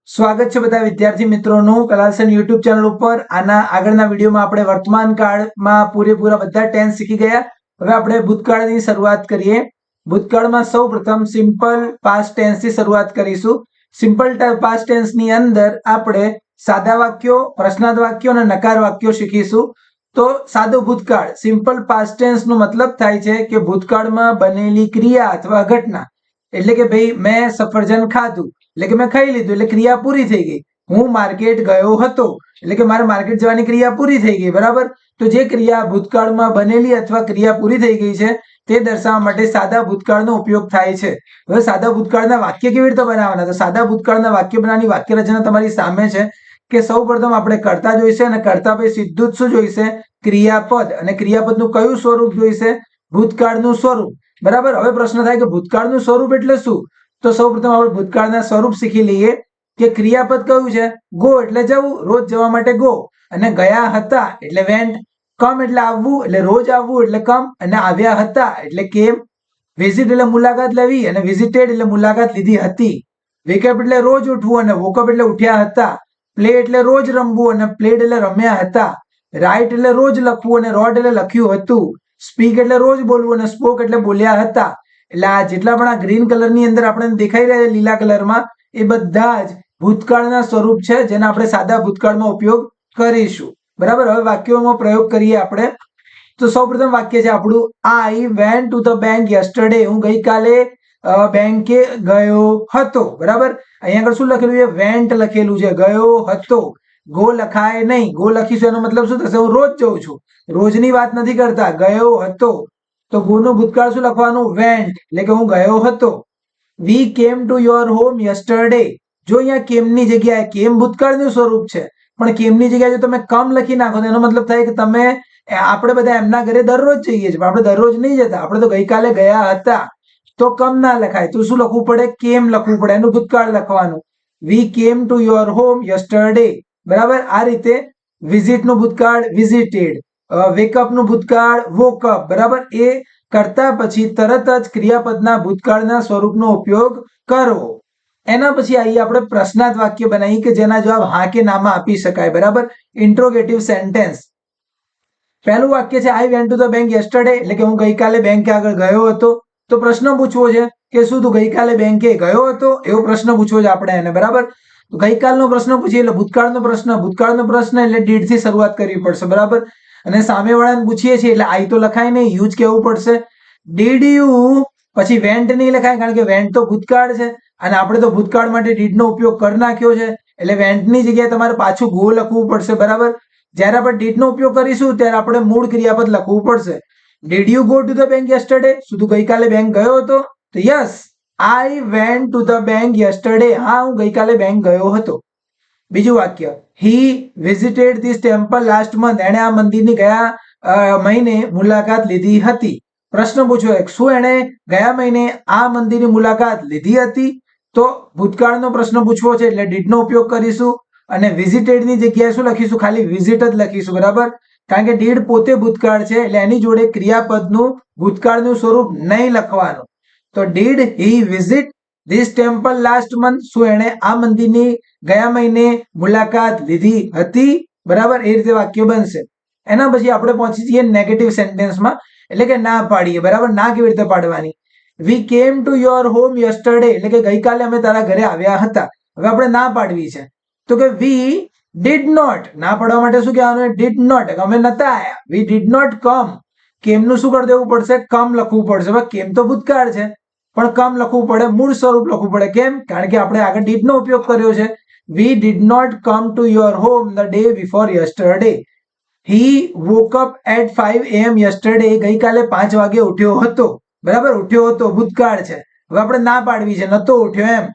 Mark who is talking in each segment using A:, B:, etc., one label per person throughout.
A: સ્વાગત છે બધા વિદ્યાર્થી મિત્રોનું કલાસન યુટ્યુબ ચેનલ ઉપર। આના આગળના વિડીયોમાં આપણે વર્તમાન કાળમાં પૂરેપૂરા બધા ટેન્સ શીખી ગયા। હવે આપણે ભૂતકાળની શરૂઆત કરીએ। ભૂતકાળમાં સૌપ્રથમ સિમ્પલ પાસ્ટ ટેન્સ થી શરૂઆત કરીશું। સિમ્પલ પાસ્ટ ટેન્સ ની અંદર આપણે સાદા વાક્યો, પ્રશ્નાર્થ વાક્યો અને નકાર વાક્યો શીખીશું। તો સાદો ભૂતકાળ સિમ્પલ પાસ્ટ ટેન્સ નો મતલબ થાય છે કે ભૂતકાળમાં બનેલી ક્રિયા અથવા ઘટના, એટલે કે ભાઈ મેં સફરજન ખાધું એટલે કે મેં ખાઈ લીધું એટલે ક્રિયા પૂરી થઈ ગઈ। હું માર્કેટ ગયો હતો એટલે કે મારે માર્કેટ જવાની ક્રિયા પૂરી થઈ ગઈ, બરાબર। તો જે ક્રિયા ભૂતકાળમાં બનેલી અથવા ક્રિયા પૂરી થઈ ગઈ છે તે દર્શાવવા માટે સાદા ભૂતકાળનો ઉપયોગ થાય છે। હવે સાદા ભૂતકાળના વાક્ય કેવી રીતે બનાવવાના? તો સાદા ભૂતકાળના વાક્ય બનાવવાની વાક્ય રચના તમારી સામે છે કે સૌપ્રથમ આપણે કર્તા જોઈશે અને કર્તા પછી સીધું જ શું જોઈશે? ક્રિયાપદ। અને ક્રિયાપદનું કયું સ્વરૂપ જોઈશે? ભૂતકાળનું સ્વરૂપ, બરાબર। હવે પ્રશ્ન થાય કે ભૂતકાળનું સ્વરૂપ એટલે શું? તો સૌપ્રથમ આપણે ભૂતકાળના સ્વરૂપ શીખી લઈએ કે ક્રિયાપદ કયું છે? ગો એટલે જવું, રોજ જવા માટે ગો, અને ગયા હતા એટલે વેન્ટ, કમ એટલે આવવું એટલે રોજ આવવું એટલે કમ, અને આવ્યા હતા એટલે કેમ, વિઝિટ એટલે મુલાકાત લેવી અને વિઝિટેડ એટલે મુલાકાત લીધી હતી, વેકઅપ એટલે રોજ ઉઠવું અને વોકઅપ એટલે ઉઠ્યા હતા, પ્લે એટલે રોજ રમવું અને પ્લેડ એટલે રમ્યા હતા, રાઇટ એટલે રોજ લખવું અને રોટ એટલે લખ્યું હતું, સ્પીક એટલે રોજ બોલવું અને સ્પોક એટલે બોલ્યા હતા। એટલે આ જેટલા પણ આ ગ્રીન કલરની અંદર આપણે દેખાઈ રહ્યા છે લીલા કલરમાં, એ બધા જ ભૂતકાળના સ્વરૂપ છે જેના આપણે સાદા ભૂતકાળમાં ઉપયોગ કરીશું, બરાબર। હવે વાક્યોમાં પ્રયોગ કરીએ આપણે। તો સૌપ્રથમ વાક્ય છે આપણું, I went to the bank yesterday, હું ગઈકાલે બેંકે ગયો હતો, બરાબર। અહીંયા આગળ શું લખેલું છે? વેન્ટ લખેલું છે, ગયો હતો। ગો લખાય નહીં, ગો લખીશું એનો મતલબ શું થશે? હું રોજ જઉં છું, રોજની વાત નથી કરતા, ગયો હતો। તો ગો નું ભૂતકાળ શું લખવાનું? વેન્ટ, એટલે કે હું ગયો હતો। વી came to your home yesterday, જો અહીંયા કેમ ની જગ્યાએ, કેમ ભૂતકાળનું સ્વરૂપ છે પણ કેમ ની જગ્યાએ જો તમે કમ લખી નાખો તો એનો મતલબ થાય કે તમે, આપણે બધા એમના ઘરે દરરોજ જઈએ છીએ પણ આપણે દરરોજ નહીં જતા, આપણે તો ગઈકાલે ગયા હતા, તો કમ ના લખાય, તો શું લખવું પડે? કેમ લખવું પડે, એનું ભૂતકાળ લખવાનું। વી came to your home yesterday, બરાબર। આ રીતે વિઝિટ નું ભૂતકાળ વિઝિટેડ, વેકઅપ નું ભૂતકાળ વોકઅપ, બરાબર। એ કરતા પછી તરત જ ક્રિયાપદના ભૂતકાળના સ્વરૂપનો ઉપયોગ કરો। એના પછી આવીએ આપણે પ્રશ્નાર્થ વાક્ય બનાવીએ કે જેના જવાબ હા કે નામાં આપી શકાય, બરાબર। Interrogative sentence. પહેલું વાક્ય છે, I went to the bank yesterday, એટલે કે હું ગઈકાલે બેંકે આગળ ગયો હતો। તો પ્રશ્ન પૂછવો છે કે શું તું ગઈકાલે બેંકે ગયો હતો, એવો પ્રશ્ન પૂછવો છે આપણે એને, બરાબર। તો ગઈકાલનો પ્રશ્ન પૂછીએ એટલે ભૂતકાળનો પ્રશ્ન, ભૂતકાળનો પ્રશ્ન એટલે ડીડ થી શરૂઆત કરવી પડશે, બરાબર। અને સામેવાળાને પૂછીએ છીએ એટલે આઈ તો લખાય નહીં, યુ જ કહેવું પડશે। ડીડ યુ પછી વેન્ટ નહીં લખાય, કારણ કે વેન્ટ તો ભૂતકાળ છે અને આપણે તો ભૂતકાળ માટે ડીડ નો ઉપયોગ કરી નાખ્યો છે, એટલે વેન્ટની જગ્યાએ તમારે પાછું ગો લખવું પડશે, બરાબર। જ્યારે આપણે ડીડ નો ઉપયોગ કરીશું ત્યારે આપણે મૂળ ક્રિયાપદ લખવું પડશે। Did you go to the bank yesterday, શું તું ગઈકાલે બેંક ગયો હતો? તો yes, I went to the bank yesterday, હા હું ગઈકાલે બેંક ગયો હતો। બીજું વાક્ય, he visited this temple last month, એણે આ મંદિરની ગયા મહિને મુલાકાત લીધી હતી। પ્રશ્ન પૂછ્યો, શું એણે ગયા મહિને આ મંદિરની મુલાકાત લીધી હતી? તો ભૂતકાળનો પ્રશ્ન પૂછવો છે એટલે ડીડ નો ઉપયોગ કરીશું, અને વિઝિટેડ ની જગ્યાએ શું લખીશું? ખાલી વિઝિટ જ લખીશું, બરાબર। કારણ કે ડીડ પોતે ભૂતકાળ છે એટલે એની જોડે ક્રિયાપદનું ભૂતકાળનું સ્વરૂપ નહીં લખવાનું। તો did he visit this temple last month, શું એણે આ મંદિરની ગયા મહિને મુલાકાત લીધી હતી, બરાબર। એ રીતે વાક્ય બનશે। એના પછી આપણે પહોંચી જઈએ નેગેટિવ સેન્ટેન્સમાં, એટલે કે ના પાડીએ, બરાબર। ના કેવી રીતે પાડવાની? વી came to your home yesterday, એટલે કે ગઈકાલે અમે તારા ઘરે આવ્યા હતા। હવે આપણે ના પાડવી છે તો કે વી ડીડ નોટ, ના પાડવા માટે શું કહેવાનું? ડીડ નોટ, અમે નતા આયા, વી ડીડ નોટ કમ। કેમનું શું કરી દેવું પડશે? કમ લખવું પડશે। હવે કેમ તો ભૂતકાળ છે પણ કમ લખવું પડે, મૂળ સ્વરૂપ લખવું પડે, કેમ? કારણ કે આપણે આગળ ડીડ નો ઉપયોગ કર્યો છે। We did not come to your home the day before yesterday. He woke up at 5 AM yesterday, ગઈકાલે 5 વાગે ઉઠ્યો હતો, બરાબર। ઉઠ્યો હતો ભૂતકાળ છે, હવે આપણે ના પાડવી છે, નતો ઉઠ્યો એમ,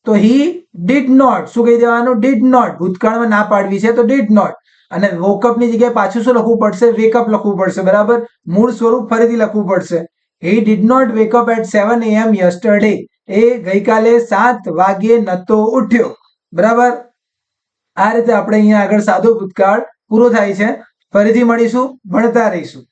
A: તો હી ડીડ નોટ, શું કહી દેવાનું? ડીડ નોટ, ભૂતકાળમાં ના પાડવી છે તો ડીડ નોટ, અને વોકઅપ ની જગ્યાએ પાછું શું લખવું પડશે? વેકઅપ લખવું પડશે, બરાબર। મૂળ સ્વરૂપ ફરીથી લખવું પડશે। He did not wake up at 7 AM yesterday, એ ગઈકાલે 7 વાગે નતો ઉઠ્યો, બરાબર। આ રીતે આપણે અહીંયા આગળ સાદો ભૂતકાળ પૂરો થાય છે। ફરીથી મળીશું, ભણતા રહીશું।